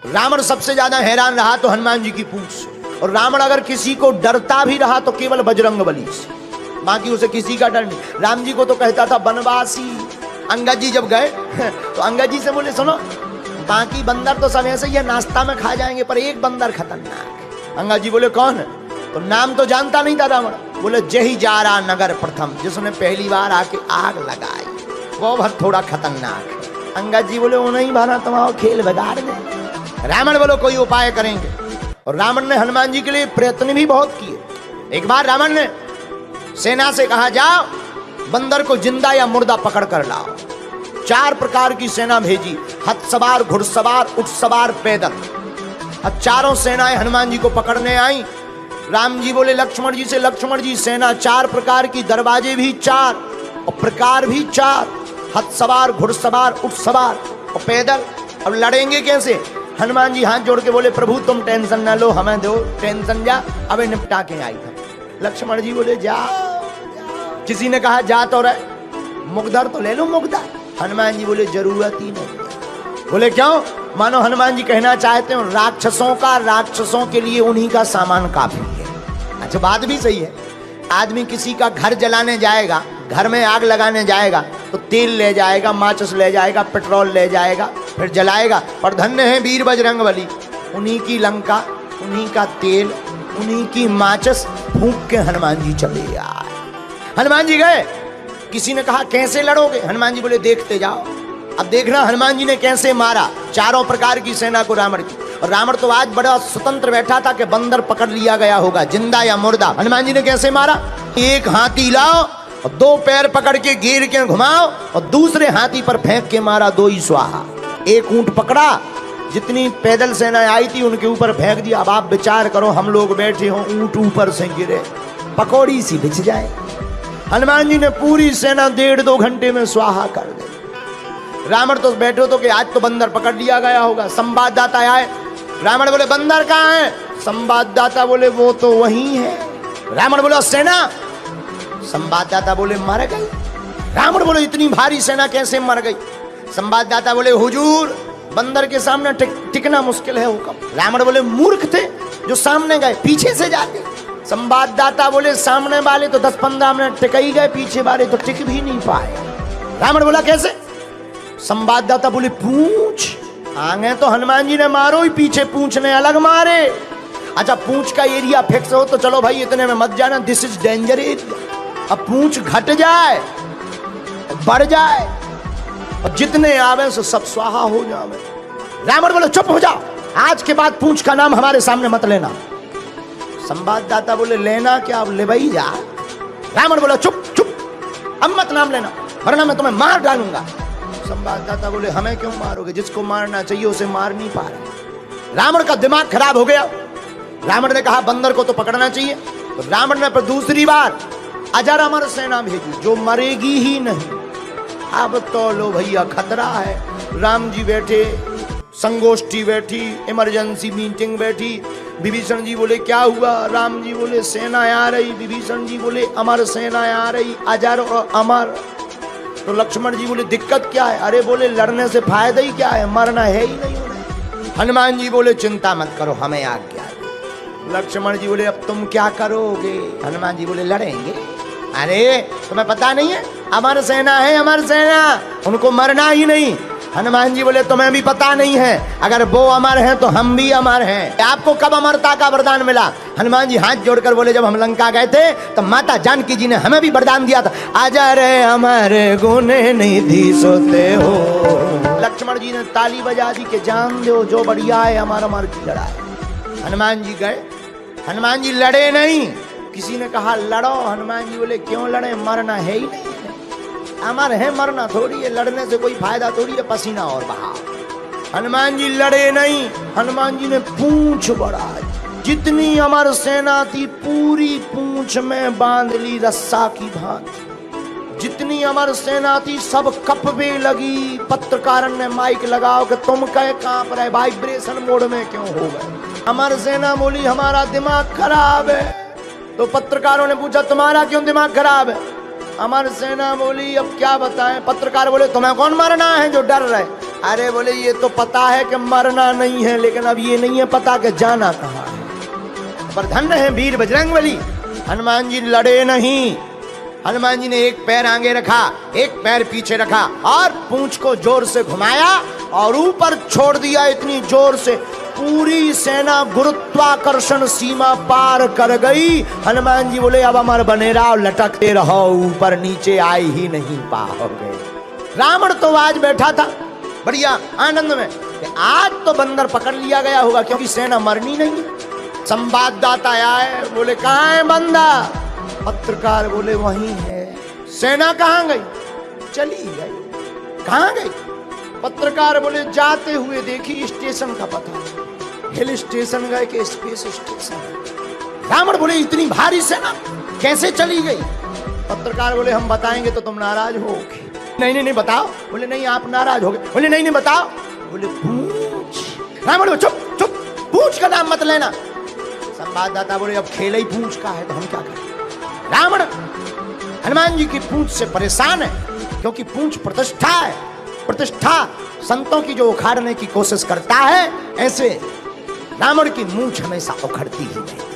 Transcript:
रावण सबसे ज्यादा हैरान रहा तो हनुमान जी की पूंछ से, और रावण अगर किसी को डरता भी रहा तो केवल बजरंग बली से, बाकी उसे किसी का डर नहीं। राम जी को तो कहता था बनवासी। अंगद जी जब गए तो अंगद जी से बोले सुनो, बाकी बंदर तो सब ऐसे ही है, नाश्ता में खा जाएंगे, पर एक बंदर खतरनाक। अंगद जी बोले कौन है? तो नाम तो जानता नहीं था रावण। बोले जही जा रहा नगर प्रथम, जिसने पहली बार आके आग लगाई, वो भर थोड़ा खतरनाक है। अंगद जी बोले वो नहीं भाना, तुम्हारा खेल बिगाड़ दे। रावण बोलो कोई उपाय करेंगे, और रावण ने हनुमान जी के लिए प्रयत्न भी बहुत किए। एक बार रावण ने सेना से कहा जाओ बंदर को जिंदा या मुर्दा पकड़ कर लाओ। 4 प्रकार की सेना भेजी, हथ सवार, घुड़सवार, ऊंट सवार, पैदल। अब चारों सेनाएं हनुमान जी को पकड़ने आई। राम जी बोले लक्ष्मण जी से, लक्ष्मण जी सेना 4 प्रकार की, दरवाजे भी 4 और प्रकार भी 4, हथ सवार, घुड़सवार, ऊंट सवार और पैदल। अब लड़ेंगे कैसे? हनुमान जी हाथ जोड़ के बोले प्रभु तुम टेंशन ना लो, हमें दो टेंशन, जा अबे निपटा के आई था। लक्ष्मण जी बोले जा। किसी ने कहा जा तो रहे, मुगदर तो ले लो मुगदर। हनुमान जी बोले जरूरत ही नहीं। बोले क्यों? मानो हनुमान जी कहना चाहते हो राक्षसों के लिए उन्हीं का सामान काफी है। अच्छा बात भी सही है। आदमी किसी का घर जलाने जाएगा, घर में आग लगाने जाएगा तो तेल ले जाएगा, माचिस ले जाएगा, पेट्रोल ले जाएगा, फिर जलाएगा। पर धन्य है वीर बजरंग बली, उन्हीं की लंका, उन्हीं का तेल, उन्हीं की माचिस फूंक के हनुमान जी चले आए। हनुमान जी गए। किसी ने कहा कैसे लड़ोगे? हनुमान जी बोले देखते जाओ। अब देखना हनुमान जी ने कैसे मारा 4 प्रकार की सेना को रावण की। और रावण तो आज बड़ा स्वतंत्र बैठा था कि बंदर पकड़ लिया गया होगा, जिंदा या मुर्दा। हनुमान जी ने कैसे मारा? एक हाथी लाओ और 2 पैर पकड़ के घेर के घुमाओ और दूसरे हाथी पर फेंक के मारा, 2 ही स्वाहा। एक ऊंट पकड़ा, जितनी पैदल सेना आई थी उनके ऊपर फेंक दिया। अब आप विचार करो, हम लोग बैठे हो, ऊंट ऊपर से गिरे, पकौड़ी सी बिछ जाए। हनुमान जी ने पूरी सेना 1.5-2 घंटे में स्वाहा कर दी। रावण तो बैठे तो कि आज तो बंदर पकड़ लिया गया होगा। संवाददाता आए, रावण बोले बंदर कहाँ है? संवाददाता बोले वो तो वहीं है। रावण बोला सेना? संवाददाता बोले मर गई। रावण बोले इतनी भारी सेना कैसे मर गई? संवाददाता बोले हुजूर बंदर के सामने टिकना मुश्किल है हुक्म। रावण बोले मूर्ख थे जो सामने गए, पीछे से जाते। संवाददाता बोले सामने वाले तो 10-15 मिनट टिक ही गए, पीछे वाले तो टिक भी नहीं पाए। रावण बोला कैसे? संवाददाता बोले पूंछ आगे तो हनुमान जी ने मारो ही, पीछे पूंछ ने अलग मारे। अच्छा पूंछ का एरिया फिक्स हो तो चलो भाई इतने में मत जाना, दिस इज डेंजर एरिया। अब पूंछ घट जाए, बढ़ जाए और जितने आवे सो सब स्वाहा हो जावे। रावण बोले चुप हो जाओ, आज के बाद पूंछ का नाम हमारे सामने मत लेना। संवाददाता बोले लेना क्या? अब ले भाई जा। रावण बोला चुप चुप, अब मत नाम लेना वरना मैं तुम्हें मार डालूंगा। संवाददाता बोले हमें क्यों मारोगे? जिसको मारना चाहिए उसे मार नहीं पा रहे। रावण का दिमाग खराब हो गया। रावण ने कहा बंदर को तो पकड़ना चाहिए। तो रावण ने पर दूसरी बार अजर अमर सेना भेजी जो मरेगी ही नहीं। अब तो लो भैया खतरा है। राम जी बैठे, संगोष्ठी बैठी, इमरजेंसी मीटिंग बैठी। विभीषण जी बोले क्या हुआ? राम जी बोले सेना आ रही। विभीषण जी बोले अमर सेना आ रही, अजर और अमर। तो लक्ष्मण जी बोले दिक्कत क्या है? अरे बोले लड़ने से फायदा ही क्या है, मरना है ही नहीं उन्हें। हनुमान जी बोले चिंता मत करो, हमें आज्ञा है। लक्ष्मण जी बोले अब तुम क्या करोगे? हनुमान जी बोले लड़ेंगे। अरे तुम्हें पता नहीं है अमर सेना है, अमर सेना, उनको मरना ही नहीं। हनुमान जी बोले तुम्हें भी पता नहीं है, अगर वो अमर हैं तो हम भी अमर हैं। आपको कब अमरता का वरदान मिला? हनुमान जी हाथ जोड़कर बोले जब हम लंका गए थे तो माता जानकी जी ने हमें भी वरदान दिया था, अजर अमर गुण निधि सोते हो। लक्ष्मण जी ने ताली बजा दी कि जान दो जो बढ़िया है, अमर अमर की लड़ाई। हनुमान जी गए, हनुमान जी लड़े नहीं। किसी ने कहा लड़ो, हनुमान जी बोले क्यों लड़े, मरना है ही नहीं। अमर है, मरना थोड़ी है, लड़ने से कोई फायदा थोड़ी है, पसीना और बहा। हनुमान जी लड़े नहीं। हनुमान जी ने पूंछ बढ़ाई, जितनी अमर सेना थी पूरी पूंछ में बांध ली रस्सा की भांति। जितनी अमर सेना थी सब कपवे लगी। पत्रकार ने माइक लगाओ कि तुम कहे कांप रहे, वाइब्रेशन मोड में क्यों हो गए? अमर सेना बोली हमारा दिमाग खराब है। तो पत्रकारों ने पूछा तुम्हारा क्यों दिमाग खराब है? अमर सेना बोली अब क्या बताएं। पत्रकार बोले तुम्हें कौन मारना है जो डर रहे? अरे बोले ये तो पता है कि मरना नहीं है, लेकिन अब ये नहीं है पता कि जाना कहाँ है। पर धन्य है वीर बजरंगबली, हनुमान जी लड़े नहीं। हनुमान जी ने एक पैर आगे रखा, एक पैर पीछे रखा और पूंछ को जोर से घुमाया और ऊपर छोड़ दिया इतनी जोर से, पूरी सेना गुरुत्वाकर्षण सीमा पार कर गई। हनुमान जी बोले अब अमर बने रहो, लटकते रहो, ऊपर नीचे आ ही नहीं पाओगे। रावण तो आज बैठा था बढ़िया आनंद में, आज तो बंदर पकड़ लिया गया होगा क्योंकि सेना मरनी नहीं। संवाददाता आए, बोले कहाँ है बंदा? पत्रकार बोले वहीं है। सेना कहाँ गई? चली गई। कहाँ गई? पत्रकार बोले जाते हुए देखी स्टेशन का पता, हिल स्टेशन गए कि स्पेस स्टेशन। रावण बोले इतनी भारी सेना कैसे चली गई? पत्रकार बोले हम बताएंगे तो तुम नाराज होगे। नहीं नहीं बताओ। बोले नहीं आप नाराज हो गए। बोले नहीं नहीं बताओ। बोले पूछ। रावण बोले चुप चुप, पूछ का नाम मत लेना। संवाददाता बोले अब खेल ही पूछ का है तो हम क्या करें? रावण हनुमान जी की पूंछ से परेशान है क्योंकि पूंछ प्रतिष्ठा है। प्रतिष्ठा संतों की जो उखाड़ने की कोशिश करता है, ऐसे रावण की मूंछ हमेशा उखड़ती ही नहीं।